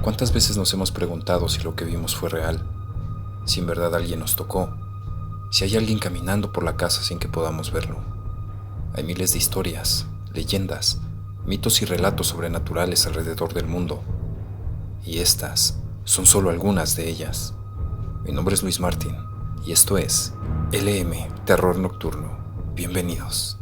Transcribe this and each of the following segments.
¿Cuántas veces nos hemos preguntado si lo que vimos fue real? Si en verdad alguien nos tocó, si hay alguien caminando por la casa sin que podamos verlo. Hay miles de historias, leyendas, mitos y relatos sobrenaturales alrededor del mundo, y estas son solo algunas de ellas. Mi nombre es Luis Martín, y esto es LM Terror Nocturno. Bienvenidos.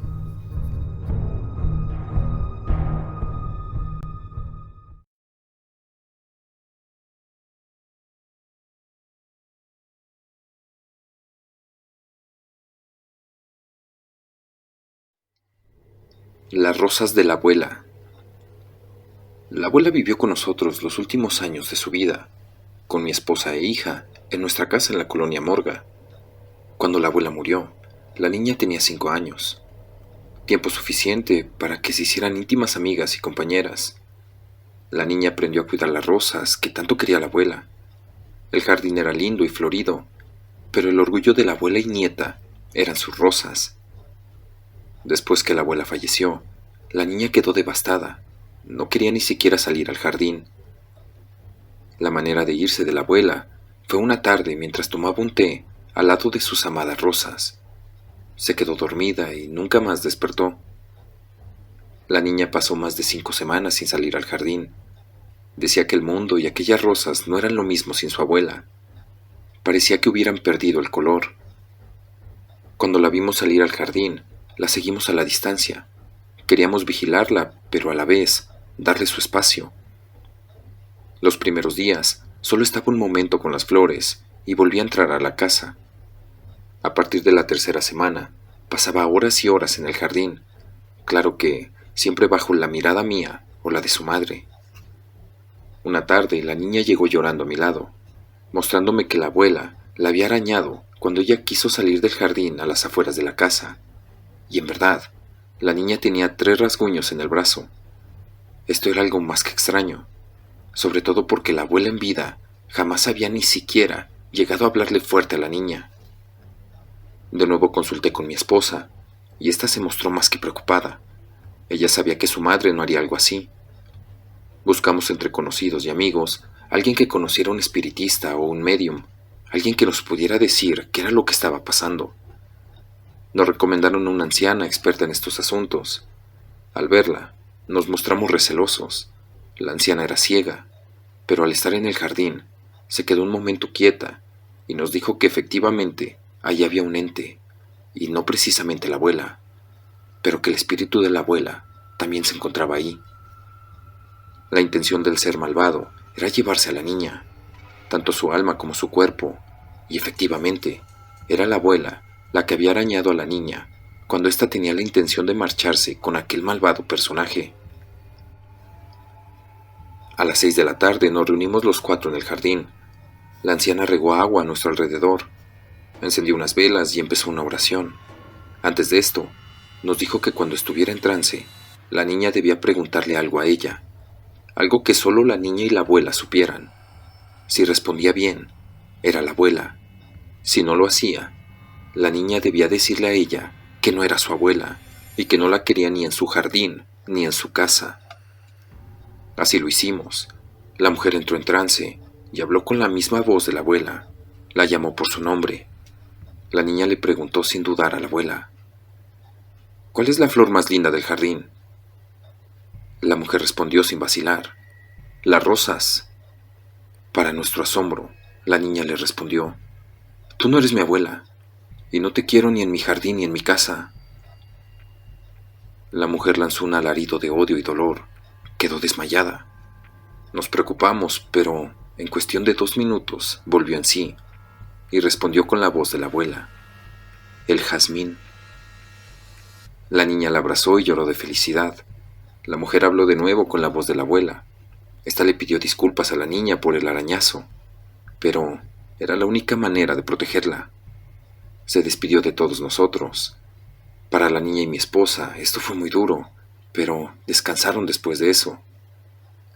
Las rosas de la abuela. La abuela vivió con nosotros los últimos años de su vida, con mi esposa e hija, en nuestra casa en la colonia Morga. Cuando la abuela murió, la niña tenía 5 años, tiempo suficiente para que se hicieran íntimas amigas y compañeras. La niña aprendió a cuidar las rosas que tanto quería la abuela. El jardín era lindo y florido, pero el orgullo de la abuela y nieta eran sus rosas. Después que la abuela falleció, la niña quedó devastada. No quería ni siquiera salir al jardín. La manera de irse de la abuela fue una tarde mientras tomaba un té al lado de sus amadas rosas. Se quedó dormida y nunca más despertó. La niña pasó más de 5 semanas sin salir al jardín. Decía que el mundo y aquellas rosas no eran lo mismo sin su abuela. Parecía que hubieran perdido el color. Cuando la vimos salir al jardín, la seguimos a la distancia. Queríamos vigilarla, pero a la vez darle su espacio. Los primeros días solo estaba un momento con las flores y volvía a entrar a la casa. A partir de la tercera semana, pasaba horas y horas en el jardín, claro que siempre bajo la mirada mía o la de su madre. Una tarde la niña llegó llorando a mi lado, mostrándome que la abuela la había arañado cuando ella quiso salir del jardín a las afueras de la casa. Y en verdad, la niña tenía 3 rasguños en el brazo. Esto era algo más que extraño, sobre todo porque la abuela en vida jamás había ni siquiera llegado a hablarle fuerte a la niña. De nuevo consulté con mi esposa, y ésta se mostró más que preocupada. Ella sabía que su madre no haría algo así. Buscamos entre conocidos y amigos alguien que conociera un espiritista o un medium, alguien que nos pudiera decir qué era lo que estaba pasando. Nos recomendaron a una anciana experta en estos asuntos. Al verla, nos mostramos recelosos. La anciana era ciega, pero al estar en el jardín, se quedó un momento quieta y nos dijo que efectivamente allí había un ente, y no precisamente la abuela, pero que el espíritu de la abuela también se encontraba ahí. La intención del ser malvado era llevarse a la niña, tanto su alma como su cuerpo, y efectivamente, era la abuela la que había arañado a la niña cuando ésta tenía la intención de marcharse con aquel malvado personaje. A las 6 de la tarde nos reunimos los 4 en el jardín. La anciana regó agua a nuestro alrededor, encendió unas velas y empezó una oración. Antes de esto, nos dijo que cuando estuviera en trance, la niña debía preguntarle algo a ella, algo que solo la niña y la abuela supieran. Si respondía bien, era la abuela. Si no lo hacía, la niña debía decirle a ella que no era su abuela y que no la quería ni en su jardín ni en su casa. Así lo hicimos. La mujer entró en trance y habló con la misma voz de la abuela. La llamó por su nombre. La niña le preguntó sin dudar a la abuela: ¿cuál es la flor más linda del jardín? La mujer respondió sin vacilar: las rosas. Para nuestro asombro, la niña le respondió: tú no eres mi abuela, y no te quiero ni en mi jardín ni en mi casa. La mujer lanzó un alarido de odio y dolor. Quedó desmayada. Nos preocupamos, pero en cuestión de 2 minutos volvió en sí y respondió con la voz de la abuela: el jazmín. La niña la abrazó y lloró de felicidad. La mujer habló de nuevo con la voz de la abuela. Esta le pidió disculpas a la niña por el arañazo, pero era la única manera de protegerla. Se despidió de todos nosotros. Para la niña y mi esposa esto fue muy duro, pero descansaron después de eso.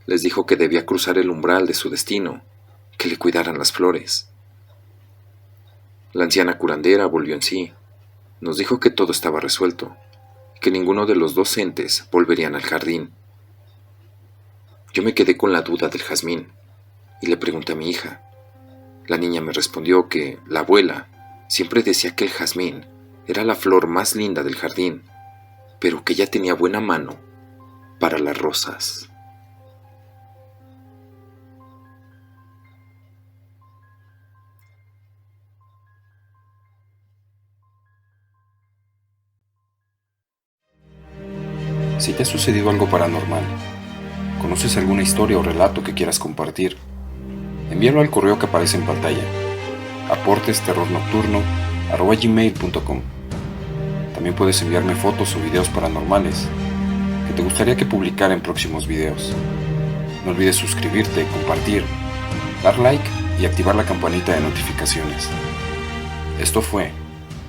Les dijo que debía cruzar el umbral de su destino, que le cuidaran las flores. La anciana curandera volvió en sí. Nos dijo que todo estaba resuelto, que ninguno de los 2 entes volverían al jardín. Yo me quedé con la duda del jazmín. y le pregunté a mi hija. La niña me respondió que la abuela siempre decía que el jazmín era la flor más linda del jardín, pero que ella tenía buena mano para las rosas. Si te ha sucedido algo paranormal, conoces alguna historia o relato que quieras compartir, envíalo al correo que aparece en pantalla, aportesterrornocturno@gmail.com. También puedes enviarme fotos o videos paranormales que te gustaría que publicara en próximos videos. No olvides suscribirte, compartir, dar like y activar la campanita de notificaciones. Esto fue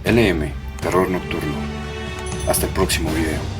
LM Terror Nocturno. Hasta el próximo video.